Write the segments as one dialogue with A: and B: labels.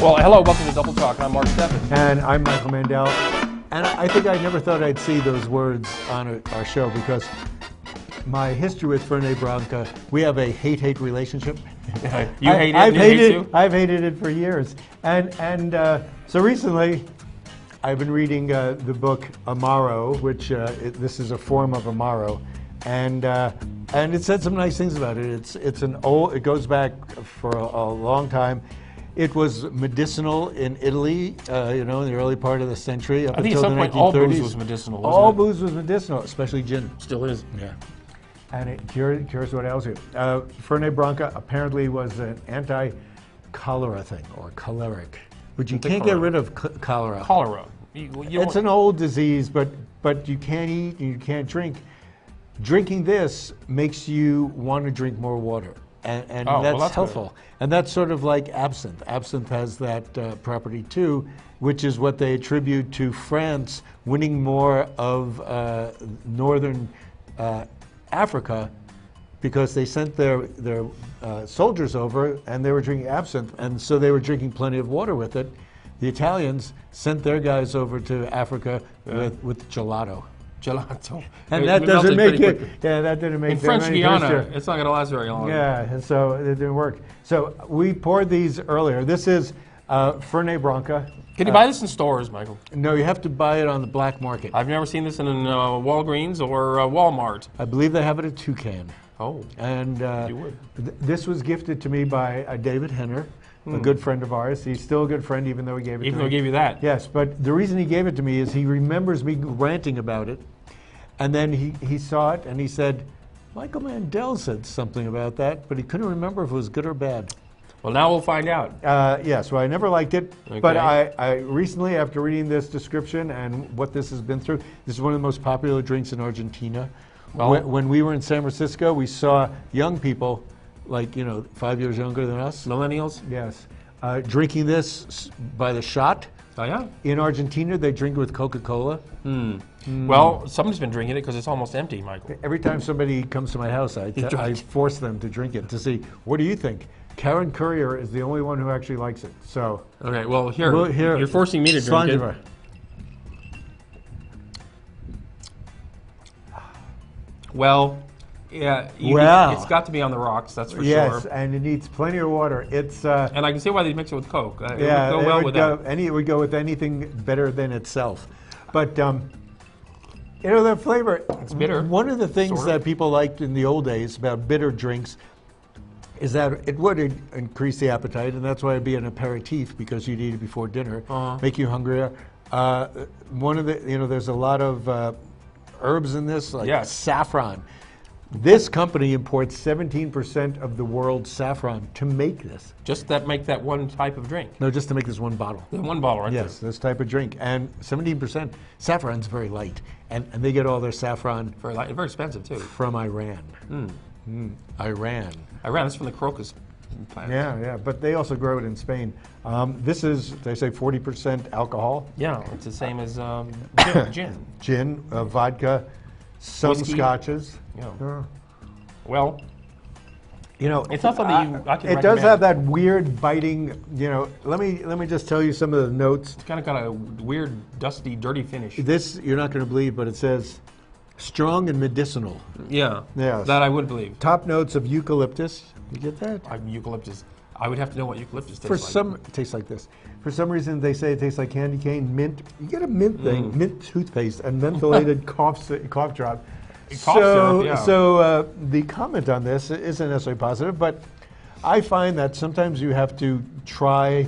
A: Well, hello, welcome to Double Talk. I'm Mark Steffen.
B: And I'm Michael Mandel. And I think I never thought I'd see those words on our show because my history with Fernet Branca, we have a hate-hate relationship.
A: You hate it, and it hates you?
B: I've hated it for years. And so recently, I've been reading the book Amaro, which this is a form of Amaro. And it said some nice things about it. It goes back for a long time. It was medicinal in Italy, in the early part of the century.
A: I think at some point all booze was medicinal, wasn't it?
B: All booze was medicinal, especially gin.
A: Still is.
B: Yeah. And it cures what else here. Fernet Branca apparently was an anti-cholera thing, or choleric, which you can't get rid of cholera.
A: Cholera.
B: It's an old disease, but you can't eat and you can't drink. Drinking this makes you want to drink more water. And that's helpful. Good. And that's sort of like absinthe. Absinthe has that property too, which is what they attribute to France winning more of northern Africa because they sent their soldiers over and they were drinking absinthe, and so they were drinking plenty of water with it. The Italians sent their guys over to Africa with gelato.
A: Gelato.
B: And that doesn't make it. Yeah, that didn't make it.
A: In French Guiana, it's not going to last very long.
B: Yeah, and so it didn't work. So we poured these earlier. This is Fernet Branca.
A: Can you buy this in stores, Michael?
B: No, you have to buy it on the black market.
A: I've never seen this in Walgreens or Walmart.
B: I believe they have it at Toucan.
A: Oh.
B: And
A: you would.
B: This was gifted to me by David Henner, a good friend of ours. He's still a good friend, even though he gave it to me.
A: Even though he gave you that?
B: Yes, but the reason he gave it to me is he remembers me ranting about it. And then he saw it and he said, Michael Mandel said something about that, but he couldn't remember if it was good or bad.
A: Well, now we'll find out.
B: Yes, well, I never liked it,
A: okay.
B: But I recently, after reading this description and what this has been through, this is one of the most popular drinks in Argentina. Well, when we were in San Francisco, we saw young people, like, 5 years younger than us.
A: Millennials?
B: Yes. Drinking this by the shot.
A: Oh, yeah?
B: In Argentina, they drink it with Coca-Cola.
A: Well, somebody's been drinking it because it's almost empty, Michael.
B: Every time somebody comes to my house, I force them to drink it to see, what do you think? Karen Courier is the only one who actually likes it. So.
A: Okay, well, here you're forcing me to drink it. Well, yeah, it's got to be on the rocks, that's for sure.
B: Yes, and it needs plenty of water. It's
A: and I can see why they mix it with Coke.
B: Yeah,
A: it would go well with that.
B: It would go with anything better than itself. But the flavor.
A: It's bitter.
B: One of the things that people liked in the old days about bitter drinks is that it would increase the appetite, and that's why it'd be an aperitif because you'd eat it before dinner, make you hungrier. One of the, there's a lot of herbs in this, like saffron. This company imports 17% of the world's saffron to make this.
A: Just that make that one type of drink?
B: No, just to make this one bottle.
A: One bottle, right?
B: Yes, this type of drink. And 17%, saffron's very light. And they get all their saffron...
A: Very light, very expensive too.
B: From Iran. Iran.
A: Iran, that's from the Cruces plant.
B: Yeah, but they also grow it in Spain. This is, they say, 40% alcohol.
A: Yeah, it's the same as gin.
B: Gin, vodka, some
A: whiskey.
B: Scotches.
A: Yeah. Well, it's not something I can recommend.
B: It does have that weird biting, let me just tell you some of the notes.
A: It's kind of got a weird, dusty, dirty finish.
B: This, you're not going to believe, but it says strong and medicinal.
A: Yeah,
B: yes.
A: That I would believe.
B: Top notes of eucalyptus. You get that?
A: Eucalyptus. I would have to know what eucalyptus tastes like.
B: It tastes like this. For some reason, they say it tastes like candy cane, mint. You get a mint thing, mint toothpaste, and mentholated cough drop. So the comment on this isn't necessarily positive, but I find that sometimes you have to try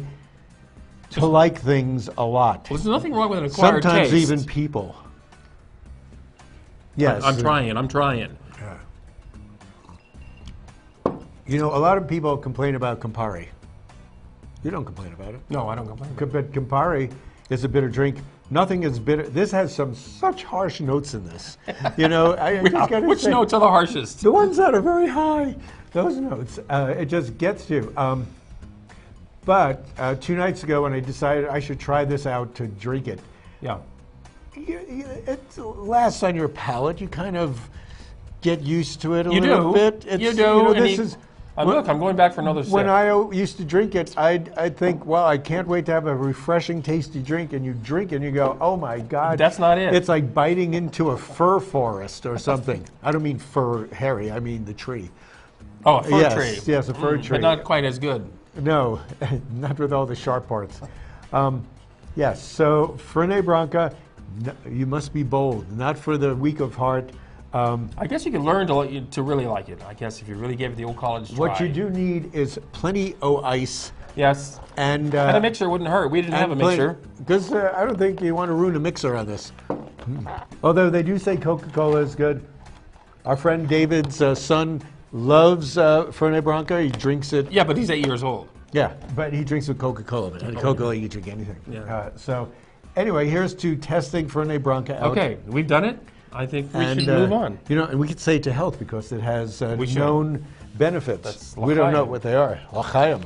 B: to like things a lot.
A: Well, there's nothing wrong with an acquired taste.
B: Sometimes even people. Yes.
A: I'm trying.
B: Yeah. A lot of people complain about Campari. You don't complain about it.
A: No, I don't complain.
B: But Campari is a bitter drink. Nothing is bitter. This has such harsh notes in this.
A: Which notes are the harshest?
B: The ones that are very high. Those notes. It just gets you. But 2 nights ago, when I decided I should try this out to drink it, it lasts on your palate. You kind of get used to it a little bit.
A: You do. Look, I'm going back for another sip.
B: When I used to drink it, I'd think, well, I can't wait to have a refreshing, tasty drink, and you drink and you go, oh my God.
A: That's not it.
B: It's like biting into a fir forest or something. I don't mean fir, Harry, I mean the tree.
A: Oh, a fir tree.
B: Yes, a fir tree.
A: But not quite as good.
B: No, not with all the sharp parts. Yes, so Fernet Branca, you must be bold, not for the weak of heart.
A: I guess you can learn to really like it. I guess if you really gave it the old college try.
B: What you do need is plenty of ice.
A: Yes.
B: And
A: a mixer wouldn't hurt. We didn't have a mixer.
B: Because I don't think you want to ruin a mixer on this. Although they do say Coca-Cola is good. Our friend David's son loves Fernet Branca. He drinks it.
A: Yeah, but he's 8 years old.
B: Yeah, but he drinks with Coca-Cola. And Coca-Cola, you can drink anything.
A: Yeah.
B: So anyway, here's to testing Fernet Branca out.
A: Okay, we've done it. I think we should move on.
B: You know, and we could say to health because it has known benefits.
A: That's
B: we don't know what they are. L'chaim.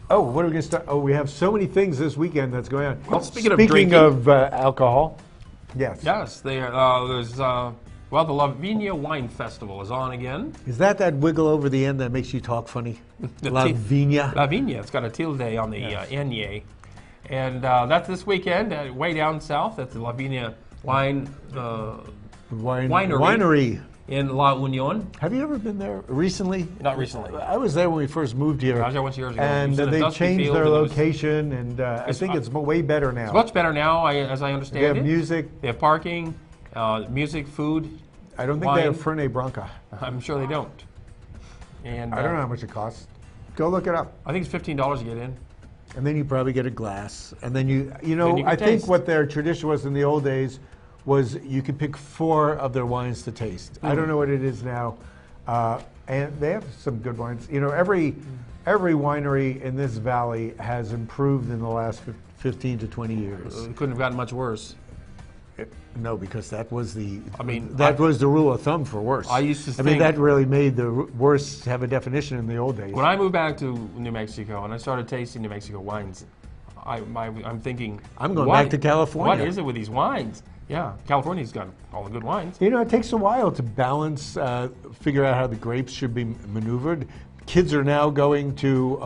B: Oh, what are we going to start? Oh, we have so many things this weekend that's going on.
A: Well, speaking
B: of alcohol, yes.
A: Yes, there's well, the Lavinia Wine Festival is on again.
B: Is that wiggle over the end that makes you talk funny? Lavinia.
A: Lavinia. It's got a tilde on the N-Y. And that's this weekend, way down south at the Lavinia Winery in La Union.
B: Have you ever been there recently?
A: Not recently.
B: I was there when we first moved here.
A: I was there once years ago.
B: And they changed their location, and I think it's way better now.
A: It's much better now, as I understand it.
B: They have music.
A: They have parking, music, food.
B: I don't think
A: wine.
B: they have Fernet Branca.
A: I'm sure they don't. And
B: I don't know how much it costs. Go look it up.
A: I think it's $15 to get in.
B: And then you probably get a glass. And then I think what their tradition was in the old days was you could pick 4 of their wines to taste. I don't know what it is now. And they have some good wines. You know, every winery in this valley has improved in the last 15 to 20 years.
A: It couldn't have gotten much worse.
B: No, because that was the
A: was
B: the rule of thumb for worse.
A: I used to think
B: that really made the worse have a definition in the old days.
A: When I moved back to New Mexico and I started tasting New Mexico wines, I'm thinking,
B: I'm going back to California.
A: What is it with these wines? Yeah, California's got all the good wines.
B: You know, it takes a while to balance, figure out how the grapes should be maneuvered. Kids are now going to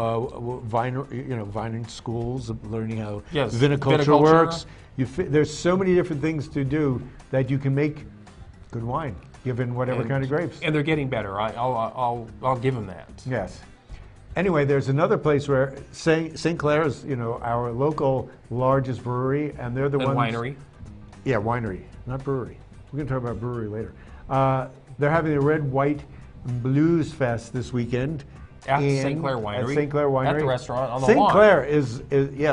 B: vining schools, learning how viniculture works. There's so many different things to do that you can make good wine, given whatever kind of grapes.
A: And they're getting better. I'll give them that.
B: Yes. Anyway, there's another place where St. Clair is, our local largest brewery, and they're the ones.
A: Winery.
B: Yeah, winery, not brewery. We're going to talk about brewery later. They're having the Red, White, Blues Fest this weekend.
A: At St. Clair Winery.
B: At St. Clair Winery.
A: At the restaurant on the lawn.
B: St. Clair is,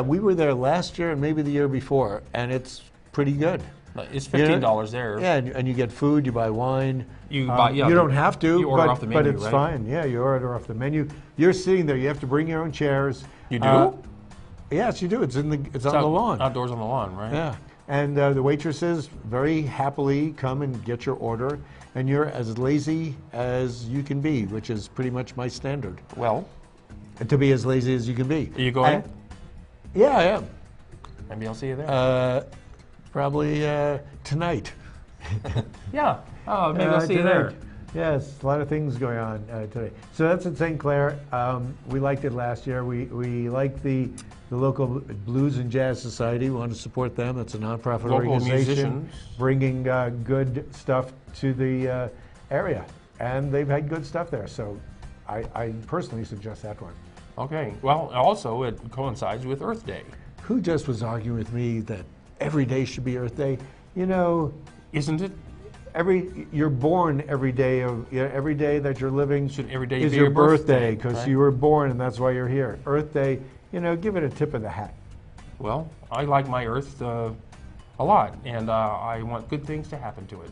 B: we were there last year and maybe the year before, and it's pretty good.
A: It's $15 there.
B: Yeah, and you get food, you buy wine.
A: You
B: don't have to,
A: you order off the menu,
B: but it's
A: right?
B: fine. Yeah, you order off the menu. You're sitting there. You have to bring your own chairs.
A: You do?
B: Yes, you do. It's on the lawn.
A: Outdoors on the lawn, right?
B: Yeah. And the waitresses very happily come and get your order, and you're as lazy as you can be, which is pretty much my standard.
A: Well,
B: to be as lazy as you can be.
A: Are you going?
B: Yeah, I am.
A: Maybe I'll see you there.
B: Probably tonight.
A: Yeah. Oh, maybe I'll see you there.
B: Yes, a lot of things going on today. So that's at St. Clair. We liked it last year. We liked the local Blues and Jazz Society. We want to support them. It's a nonprofit organization
A: musicians.
B: bringing good stuff to the area. And they've had good stuff there. So I personally suggest that one.
A: Okay. Well, also it coincides with Earth Day.
B: Who just was arguing with me that every day should be Earth Day?
A: Isn't it?
B: You're born every day every day that you're living
A: every day
B: is
A: be
B: your birthday
A: because
B: right? You were born and that's why you're here. Earth Day, give it a tip of the hat.
A: Well, I like my Earth a lot, and I want good things to happen to it.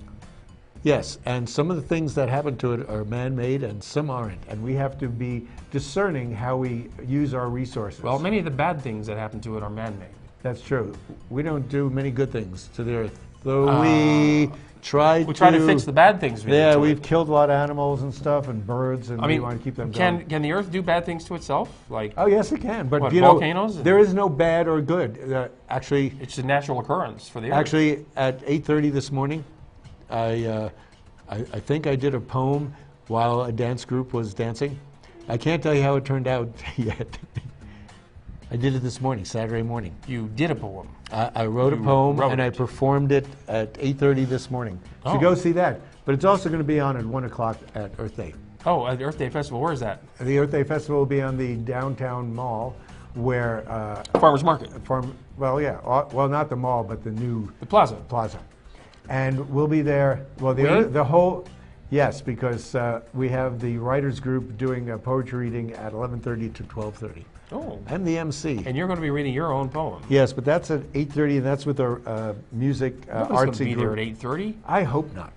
B: Yes, and some of the things that happen to it are man-made and some aren't, and we have to be discerning how we use our resources.
A: Well, many of the bad things that happen to it are man-made.
B: That's true. We don't do many good things to the Earth, though we try to
A: fix the bad things.
B: We've killed a lot of animals and stuff and birds, and we want to keep them going.
A: Can the Earth do bad things to itself?
B: Oh yes, it can. But
A: volcanoes?
B: There is no bad or good. Actually,
A: it's a natural occurrence for the Earth.
B: Actually, at 8:30 this morning, I think I did a poem while a dance group was dancing, I can't tell you how it turned out yet. I did it this morning, Saturday morning.
A: You did a poem.
B: I wrote a poem, and I performed it at 8:30 this morning. So go see that. But it's also going to be on at 1 o'clock at Earth Day.
A: Oh, at the Earth Day Festival. Where is that?
B: The Earth Day Festival will be on the downtown mall, where
A: Farmers Market.
B: Well, yeah. Well, not the mall, but the new
A: plaza.
B: And we'll be there. Well, the whole. Yes, because we have the writers group doing a poetry reading at 11:30 to 12:30.
A: Oh.
B: I'm the MC.
A: And you're going to be reading your own poem.
B: Yes, but that's at 8:30, and that's with our music artsy
A: going to be
B: group.
A: there at 8:30?
B: I hope not.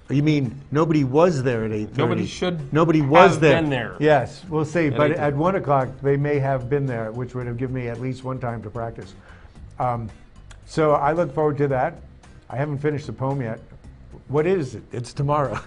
B: You mean nobody was there at 8:30?
A: Nobody should.
B: Nobody was there.
A: Been there.
B: Yes, we'll see. But
A: 8:30.
B: at 1 o'clock, they may have been there, which would have given me at least one time to practice. So I look forward to that. I haven't finished the poem yet. What is it? It's tomorrow.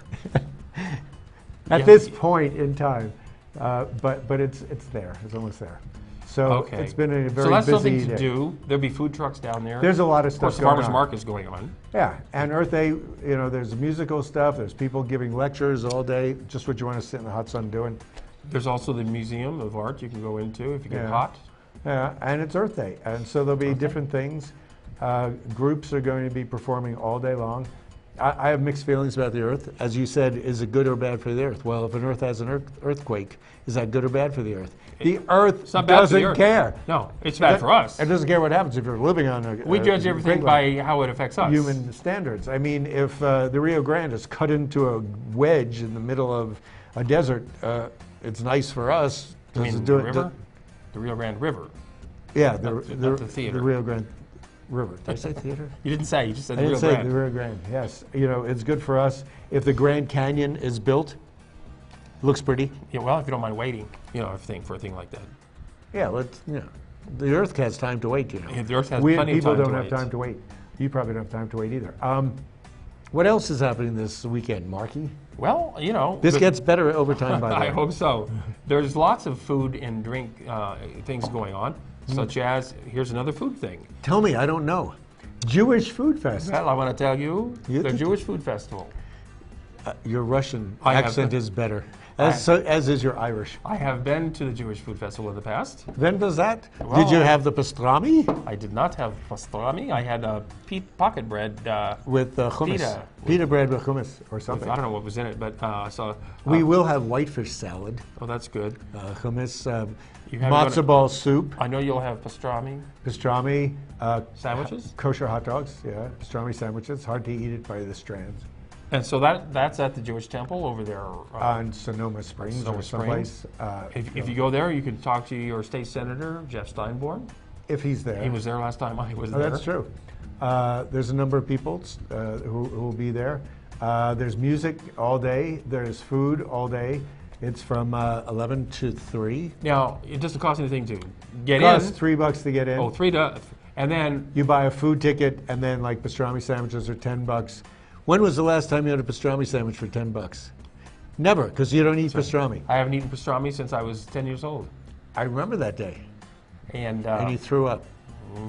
B: At this point in time, but it's there. It's almost there. So it's been a very busy day.
A: So that's something to do. There'll be food trucks down there.
B: There's a lot of
A: stuff going on. Of course, the Farmers Market's going on.
B: Yeah, and Earth Day, there's musical stuff. There's people giving lectures all day, just what you want to sit in the hot sun doing.
A: There's also the Museum of Art you can go into if you get hot.
B: Yeah, and it's Earth Day, and so there'll be different things. Groups are going to be performing all day long. I have mixed feelings about the Earth. As you said, is it good or bad for the Earth? Well, if an Earth has an earthquake, is that good or bad for the Earth? The Earth doesn't care.
A: No, it's bad for us.
B: It doesn't care what happens if you're living on a
A: We judge everything by how it affects us.
B: Human standards. I mean, if the Rio Grande is cut into a wedge in the middle of a desert, it's nice for us.
A: You mean the river? The Rio Grande River?
B: Yeah,
A: the theater.
B: The Rio Grande River. Did I say theater?
A: You didn't say. You just said
B: the Rio
A: Grande.
B: I didn't say the Rio Grande. Yes, it's good for us. If the Grand Canyon is built, looks pretty.
A: Yeah, well, if you don't mind waiting, for a thing like that.
B: Yeah, the Earth has time to wait.
A: Yeah, the Earth has plenty of time to wait.
B: People don't have time to wait. You probably don't have time to wait either. What else is happening this weekend, Marky?
A: Well,
B: this gets better over time. By the way,
A: I hope so. There's lots of food and drink things going on. Such as, here's another food thing.
B: Tell me, I don't know. Jewish Food Fest.
A: Well, I want to tell you, the Jewish Food Festival.
B: Your Russian accent is better, as is your Irish.
A: I have been to the Jewish Food Festival in the past.
B: When was that? Well, did you have the pastrami?
A: I did not have pastrami. I had pocket bread.
B: With hummus. Pita bread with hummus or something.
A: I don't know what was in it, but I saw.
B: We will have whitefish salad.
A: Oh, that's good.
B: Hummus. Matzo ball soup.
A: I know you'll have pastrami.
B: Pastrami.
A: Sandwiches?
B: Kosher hot dogs, yeah. Pastrami sandwiches. Hard to eat it by the strands.
A: And so that's at the Jewish Temple over there.
B: On Sonoma Springs or someplace.
A: If you go there, you can talk to your state senator, Jeff Steinborn.
B: If he's there.
A: He was there last time I was there.
B: That's true. There's a number of people who will be there. There's music all day. There's food all day. It's from 11 to 3.
A: Now, it doesn't cost anything to get
B: in. It costs
A: $3
B: to get in.
A: Oh, $3, and then
B: you buy a food ticket, and then like pastrami sandwiches are $10. When was the last time you had a pastrami sandwich for $10? Never, because you don't eat pastrami.
A: I haven't eaten pastrami since I was 10 years old.
B: I remember that day.
A: And
B: you threw up.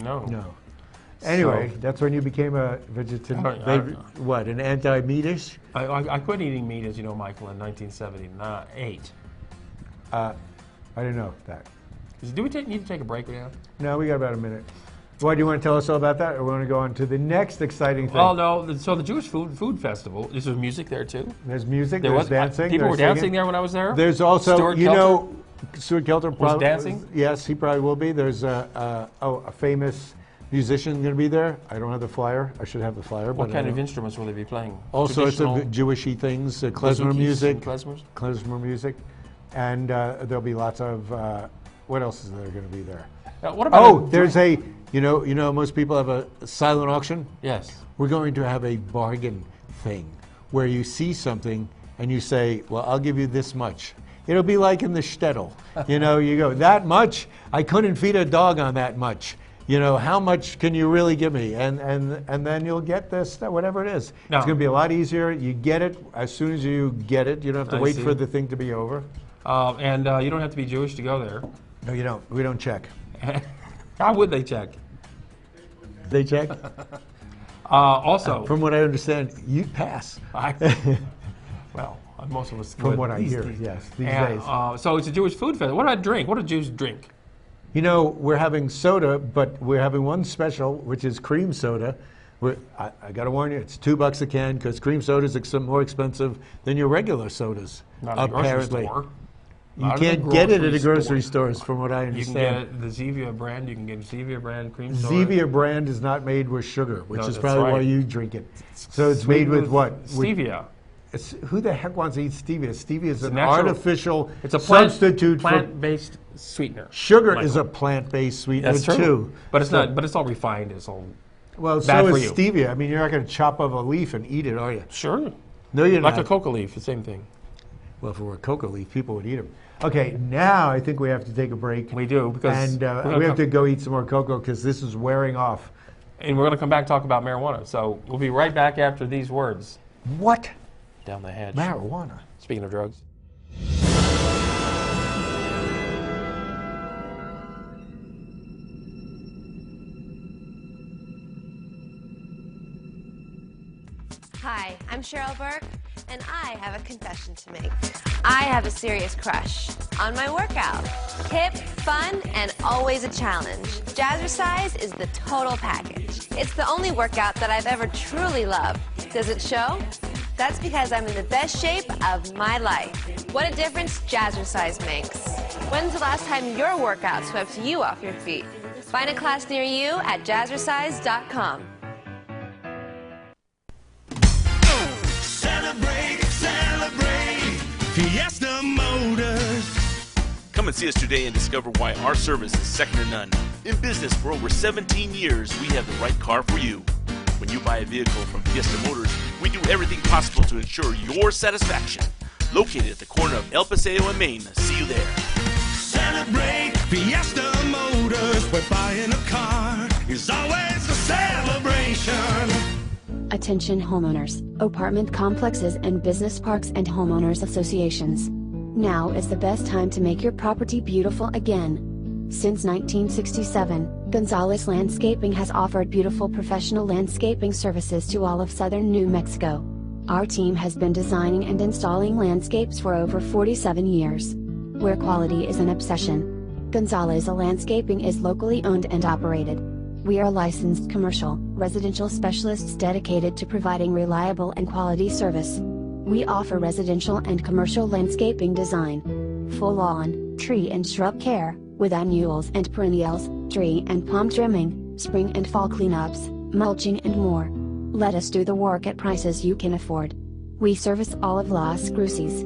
A: No.
B: Anyway, that's when you became a vegetarian. What, an anti-meatish?
A: I quit eating meat, as you know, Michael, in 1978.
B: I didn't know that.
A: Do we need to take a break now?
B: No, we got about a minute. Why do you want to tell us all about that, or we want to go on to the next exciting thing?
A: Well, no. So the Jewish Food Festival, is there music there too?
B: There's music, there's dancing.
A: People were dancing there when I was there?
B: There's also, Stuart Kelter
A: was dancing?
B: Yes, he probably will be. There's a famous musician going to be there. I don't have the flyer. I should have the flyer.
A: What kind of instruments will they be playing?
B: All sorts of Jewishy things, klezmer music.
A: Klezmer
B: music. And there'll be lots of, what else is there going to be there?
A: What about
B: there's most people have a silent auction?
A: Yes.
B: We're going to have a bargain thing where you see something and you say, well, I'll give you this much. It'll be like in the shtetl. You go, that much? I couldn't feed a dog on that much. How much can you really give me? And then you'll get this, whatever it is. No. It's going to be a lot easier. You get it as soon as you get it. You don't have to wait for the thing to be over.
A: And you don't have to be Jewish to go there.
B: No, you don't. We don't check.
A: How would they check?
B: They check?
A: Also,
B: from what I understand, you pass.
A: Well, Most of us
B: From
A: would
B: what I
A: these
B: hear,
A: days.
B: yes, these
A: And,
B: days.
A: so it's a Jewish food festival. What do I drink? What do Jews drink?
B: You know, we're having soda, but we're having one special, which is cream soda. I got to warn you, it's $2 a can because cream soda is more expensive than your regular sodas.
A: Not at a grocery store.
B: You can't get it at the grocery stores, from what I
A: You
B: understand.
A: can get the Zevia brand. You can get Zevia brand cream soda.
B: Zevia brand is not made with sugar, which
A: No,
B: is
A: that's
B: probably why
A: right.
B: you drink it. So it's made with what?
A: Stevia.
B: Who the heck wants to eat stevia? Stevia is an
A: natural-
B: artificial
A: It's a
B: substitute for
A: plant-based sweetener.
B: sugar.
A: Michael.
B: Is a plant-based sweetener
A: That's true.
B: too.
A: But it's not. But it's all refined. It's all
B: Well,
A: bad
B: so
A: for
B: is
A: you.
B: stevia. I mean, you're not going to chop up a leaf and eat it, are you?
A: sure.
B: No, you're
A: Like
B: not.
A: a coca leaf, the same thing.
B: Well, if it were a coca leaf, people would eat them. Okay, now I think we have to take a break.
A: We do because
B: And we have to go eat some more cocoa because this is wearing off.
A: And we're going to come back and talk about marijuana. So we'll be right back after these words.
B: What?
A: Down the hedge.
B: Marijuana.
A: Speaking of drugs.
C: Hi, I'm Cheryl Burke, and I have a confession to make. I have a serious crush on my workout. Hip, fun, and always a challenge. Jazzercise is the total package. It's the only workout that I've ever truly loved. Does it show? That's because I'm in the best shape of my life. What a difference Jazzercise makes. When's the last time your workout swept you off your feet? Find a class near you at jazzercise.com.
D: Celebrate, celebrate, Fiesta Motors.
E: Come and see us today and discover why our service is second to none. In business for over 17 years, we have the right car for you. When you buy a vehicle from Fiesta Motors, we do everything possible to ensure your satisfaction. Located at the corner of El Paseo and Main. See you there.
D: Celebrate, Fiesta Motors, where buying a car is always a celebration.
F: Attention homeowners, apartment complexes and business parks and homeowners associations. Now is the best time to make your property beautiful again. Since 1967, Gonzalez Landscaping has offered beautiful professional landscaping services to all of southern New Mexico. Our team has been designing and installing landscapes for over 47 years. Where quality is an obsession, Gonzalez Landscaping is locally owned and operated. We are licensed commercial, residential specialists dedicated to providing reliable and quality service. We offer residential and commercial landscaping design, full lawn, tree and shrub care, with annuals and perennials, tree and palm trimming, spring and fall cleanups, mulching and more. Let us do the work at prices you can afford. We service all of Las Cruces.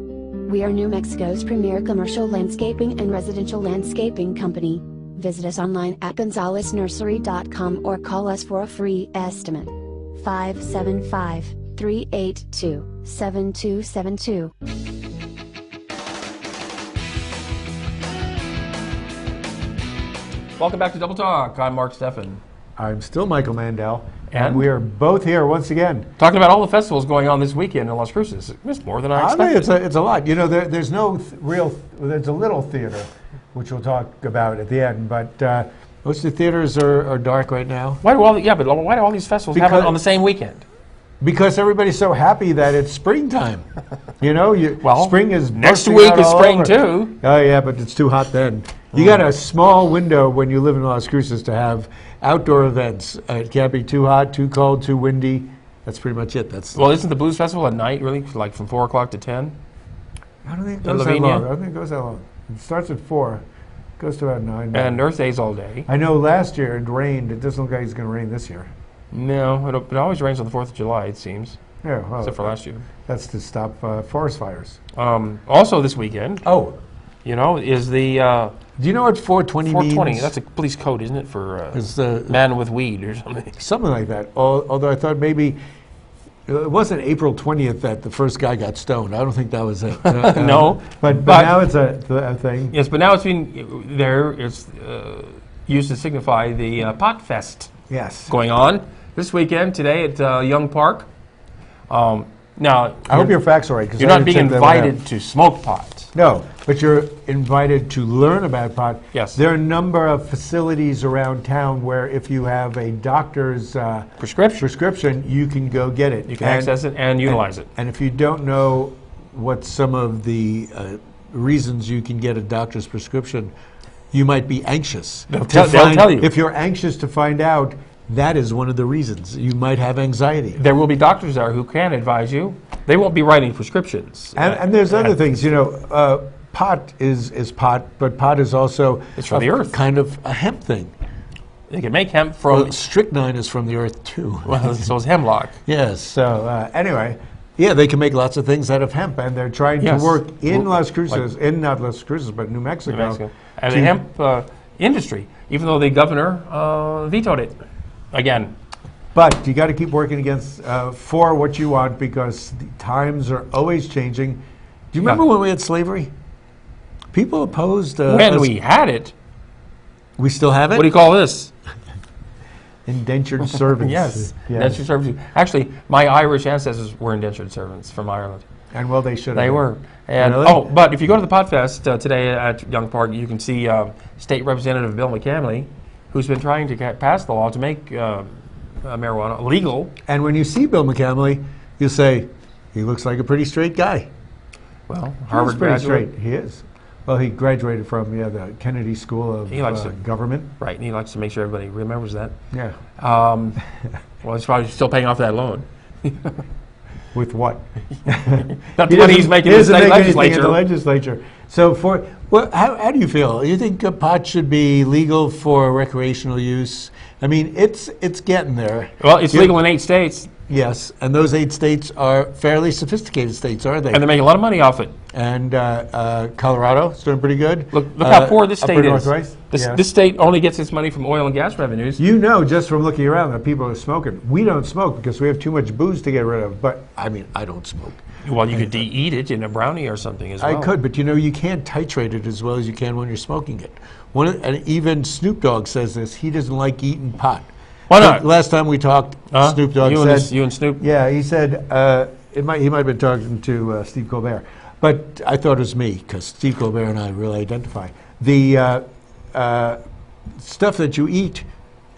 F: We are New Mexico's premier commercial landscaping and residential landscaping company. Visit us online at gonzalesnursery.com or call us for a free estimate. 575-382-7272.
A: Welcome back to Double Talk. I'm Mark Steffen.
B: I'm still Michael Mandel,
A: And?
B: and we are both here once again.
A: Talking about all the festivals going on this weekend in Las Cruces. It's more than I
B: I mean,
A: expected.
B: it's a lot. You know, there's no there's a little theater, which we'll talk about at the end, but most of the theaters are dark right now.
A: Why do all these festivals happen
B: Because-
A: on the same weekend?
B: Because everybody's so happy that it's springtime. You know, spring is
A: next
B: bursting
A: week
B: out
A: is
B: all
A: spring
B: over.
A: too.
B: Oh yeah, but it's too hot then. You got a small window when you live in Las Cruces to have outdoor events. It can't be too hot, too cold, too windy. That's pretty much it.
A: Well, isn't the Blues Festival at night, really? Like from 4 o'clock to 10?
B: I don't think it
A: In
B: goes that
A: Lavinia?
B: long. I don't think it goes that long. It starts at 4, goes to about 9.
A: And Earth Day's all day.
B: I know last year it rained. It doesn't look like it's going to rain this year.
A: No, it always rains on the 4th of July, it seems.
B: Yeah, well,
A: Except for last year.
B: that's to stop forest fires.
A: Also this weekend,
B: Oh,
A: is the
B: do you know what 420
A: 420.
B: means?
A: That's a police code, isn't it, for
B: It's the
A: man with weed or something?
B: something like that. Although I thought maybe it wasn't April 20th that the first guy got stoned. I don't think that was it.
A: No,
B: but
A: but-
B: now it's a thing.
A: Yes, but now it's been it's used to signify the Pot Fest
B: Yes.
A: going on this weekend today at Young Park. Now,
B: I hope your facts are right. 'Cause
A: you're
B: I
A: not
B: didn't
A: being
B: check that one out.
A: invited to smoke pot.
B: No, but you're invited to learn about pot.
A: Yes.
B: There are a number of facilities around town where if you have a doctor's
A: Prescription.
B: prescription, you can go get it.
A: You can access it and utilize it.
B: And if you don't know what some of the reasons you can get a doctor's prescription, you might be anxious.
A: They'll tell you.
B: If you're anxious to find out, that is one of the reasons. You might have anxiety.
A: There will be doctors there who can advise you. They won't be writing prescriptions.
B: And there's other things. You know, pot is pot, but pot is also
A: it's from the earth.
B: Kind of a hemp thing.
A: They can make hemp from...
B: Well, strychnine is from the earth, too.
A: Well, so is hemlock.
B: Yes. So anyway, yeah, they can make lots of things out of hemp, and they're trying to work in Las Cruces, not Las Cruces, but New Mexico.
A: And the hemp industry, even though the governor vetoed it again.
B: But you got to keep working against for what you want, because the times are always changing. Do you remember when we had slavery? People opposed...
A: when we had it.
B: We still have it?
A: What do you call this?
B: Indentured servants.
A: Yes, indentured servants. Actually, my Irish ancestors were indentured servants from Ireland.
B: And well, they should have.
A: They were. And
B: really?
A: But if you go to the Podfest today at Young Park, you can see State Representative Bill McCamley, who's been trying to pass the law to make marijuana legal.
B: And when you see Bill McCamley, you say, he looks like a pretty straight guy.
A: Well, Harvard
B: graduate. Straight. He is. Well, he graduated from the Kennedy School of Government.
A: Right, and he likes to make sure everybody remembers that.
B: Yeah.
A: Well, he's probably still paying off that loan.
B: With what?
A: Not the money he's making in the state legislature.
B: In the legislature. So, how do you feel? You think pot should be legal for recreational use? I mean, it's getting there.
A: Well, it's legal in 8 states.
B: Yes, and those 8 states are fairly sophisticated states, aren't they?
A: And they're making a lot of money off it.
B: And Colorado is doing pretty good.
A: Look how poor this state is.
B: Northwest.
A: This state only gets its money from oil and gas revenues.
B: You know, just from looking around, that people are smoking. We don't smoke because we have too much booze to get rid of. But I mean, I don't smoke.
A: Well, you could eat it in a brownie or something as well.
B: I could, but you know, you can't titrate it as well as you can when you're smoking it. And even Snoop Dogg says this. He doesn't like eating pot.
A: Why not?
B: Last time we talked, Snoop Dogg said...
A: You and Snoop?
B: Yeah, he said... he might have been talking to Steve Colbert. But I thought it was me, because Steve Colbert and I really identify. The stuff that you eat,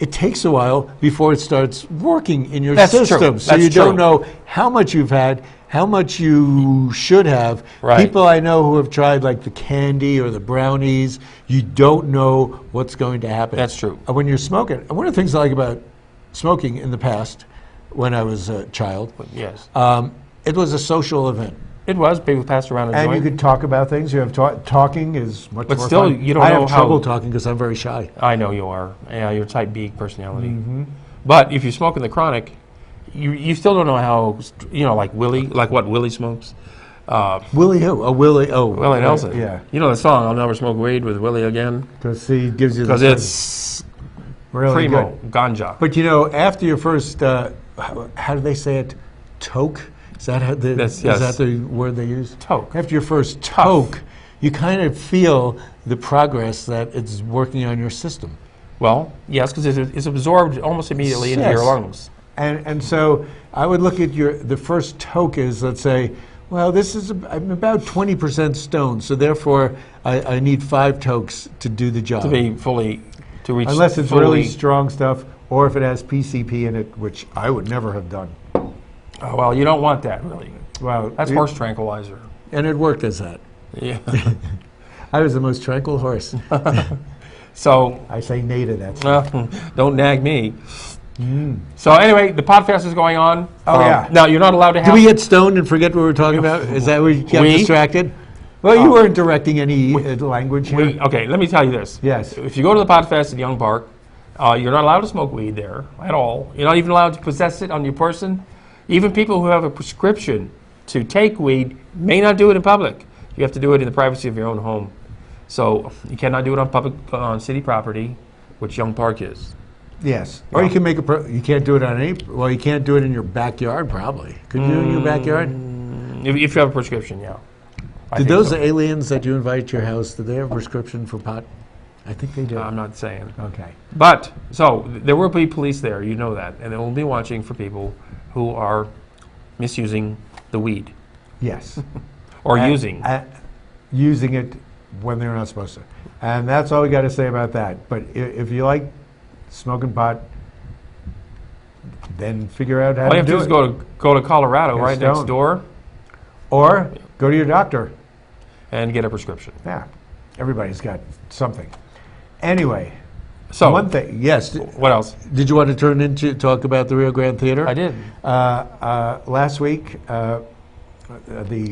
B: it takes a while before it starts working in your system.
A: True.
B: So you don't know how much you've had, how much you should have.
A: Right.
B: People I know who have tried like the candy or the brownies, you don't know what's going to happen.
A: That's true.
B: When you're smoking, and one of the things I like about smoking in the past, when I was a child,
A: yes,
B: it was a social event.
A: It was. People passed around a joint.
B: And you could talk about things. You have talking is much more
A: still,
B: fun.
A: you don't
B: I
A: know
B: have trouble talking because I'm very shy.
A: I know you are. Yeah, you're type B personality. But if you smoke in the chronic, you still don't know how, like Willie, like what Willie smokes.
B: Willie who? Oh, Willie. Oh,
A: Willie Nelson.
B: Yeah.
A: You know the song, I'll Never Smoke Weed with Willie Again?
B: Because he gives you the...
A: Because it's
B: really
A: primo,
B: good.
A: ganja.
B: But after your first, how do they say it? Toke? Is that how is that the word they use?
A: Toke.
B: After your first toke, you kind of feel the progress that it's working on your system.
A: Well, yes, because it's absorbed almost immediately into your lungs.
B: And so I would look at the first toke is, let's say, well, I'm about 20% stoned, so therefore I need 5 tokes to do the job.
A: To reach
B: unless it's really strong stuff, or if it has PCP in it, which I would never have done.
A: Oh, well, you don't want that, really.
B: Well,
A: that's horse tranquilizer.
B: And it worked as that.
A: Yeah.
B: I was the most tranquil horse.
A: So
B: I say nay to that.
A: Don't nag me. So anyway, the Podfest is going on.
B: Oh, yeah.
A: Now, you're not allowed to have...
B: Did we get stoned and forget what we were talking about? Is that where you got distracted? Well, you weren't directing any language here.
A: Okay, let me tell you this.
B: Yes.
A: If you go to the Podfest at Young Park, you're not allowed to smoke weed there at all. You're not even allowed to possess it on your person. Even people who have a prescription to take weed may not do it in public. You have to do it in the privacy of your own home. So you cannot do it on city property, which Young Park is.
B: Yes. Or you can make you can't do it on you can't do it in your backyard probably. Could you do it in your backyard?
A: If you have a prescription, yeah.
B: Did those aliens that you invite to your house, did they have a prescription for pot? I think they did.
A: I'm not saying.
B: Okay.
A: But, so, there will be police there, you know that, and they will be watching for people who are misusing the weed.
B: Yes.
A: Or using
B: it when they're not supposed to. And that's all we got to say about that. But if you like smoking pot, then figure out how to do it.
A: All you have to do is go to Colorado, right next door.
B: Or go to your doctor.
A: And get a prescription.
B: Yeah, everybody's got something. Anyway,
A: so
B: one thing, yes.
A: What else?
B: Did you want to talk about the Rio Grande Theater?
A: I did.
B: Last week, the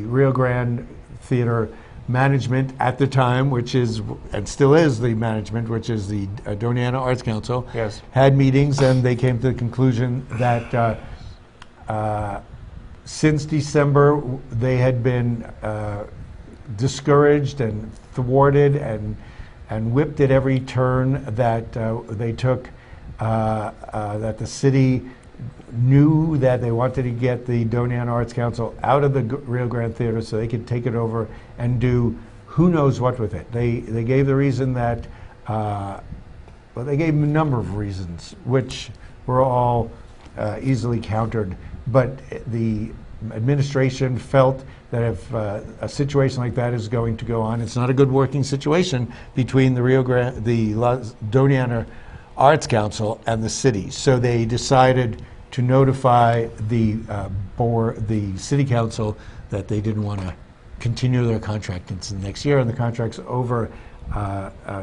B: Rio Grande Theater management at the time, which is and still is the management, which is the Doniana Arts Council,
A: yes,
B: had meetings, and they came to the conclusion that since December they had been discouraged and thwarted and whipped at every turn that they took, that the city knew that they wanted to get the Doniana Arts Council out of the Rio Grande Theater so they could take it over and do who knows what with it. They gave the reason that, well, they gave a number of reasons, which were all easily countered, but the administration felt that if a situation like that is going to go on, it's not a good working situation between the Doniana Arts Council and the city. So they decided to notify the city council that they didn't want to continue their contract into next year, and the contract's over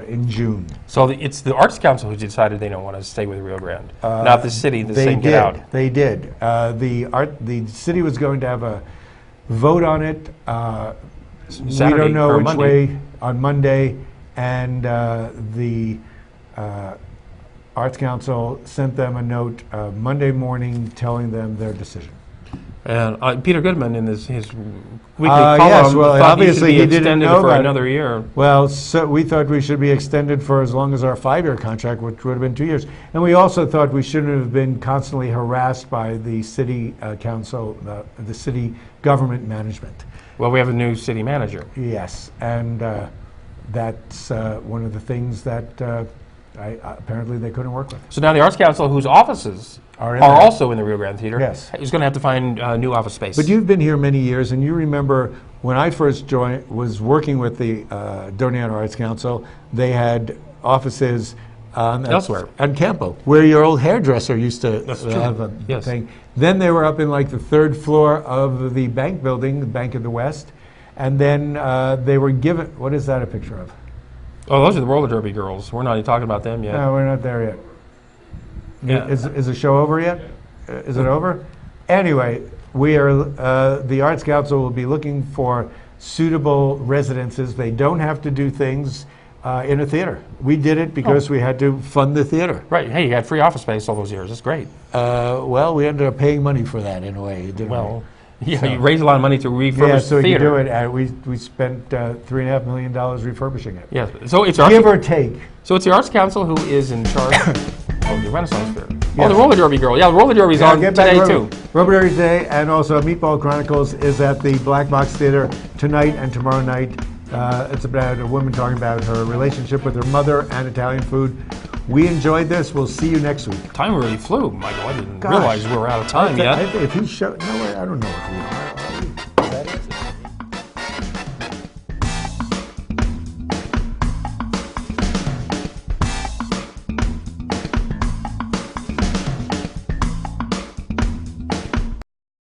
B: in June.
A: So it's the Arts Council who decided they don't want to stay with Rio Grande, not the city. Get out.
B: They did. The city was going to have a vote on it.
A: Saturday,
B: we don't know which
A: Monday.
B: way on Monday, and the Arts Council sent them a note Monday morning telling them their decision.
A: And Peter Goodman, in his weekly
B: yes,
A: column,
B: well,
A: thought
B: obviously
A: he should be
B: he didn't
A: extended
B: know
A: for
B: about it.
A: another year.
B: Well, so we thought we should be extended for as long as our 5-year contract, which would have been 2 years. And we also thought we shouldn't have been constantly harassed by the city council, the city government management.
A: Well, we have a new city manager.
B: Yes, and that's one of the things that apparently they couldn't work with.
A: So now the Arts Council, whose offices are also in the Rio Grande Theater,
B: yes,
A: is going to have to find new office space.
B: But you've been here many years, and you remember when I first was working with the Doniana Arts Council, they had offices
A: elsewhere
B: on Campo, where your old hairdresser used to have a thing. Then they were up in like the 3rd floor of the bank building, the Bank of the West, and then they were given. What is that a picture of?
A: Oh, those are the roller derby girls. We're not even talking about them yet.
B: No, we're not there yet.
A: Yeah.
B: Is the show over yet? Is it over? Anyway, we are. The Arts Council will be looking for suitable residences. They don't have to do things in a theater. We did it because we had to fund the theater.
A: Right. Hey, you had free office space all those years. That's great.
B: Well, we ended up paying money for that in a way, didn't we?
A: Yeah, so you raised a lot of money to refurbish
B: the theater.
A: you
B: do it, and we spent $3.5 million refurbishing it.
A: Yes. So it's
B: give or take.
A: So it's the Arts Council who is in charge of the Renaissance Fair. Yes. Oh, the roller derby girl. Yeah, the roller derby's on today too.
B: Roller derby today, and also Meatball Chronicles is at the Black Box Theater tonight and tomorrow night. It's about a woman talking about her relationship with her mother and Italian food. We enjoyed this. We'll see you next week.
A: Time really flew, Michael. I didn't realize we were out of time yet.
B: If he showed, no way, I don't know.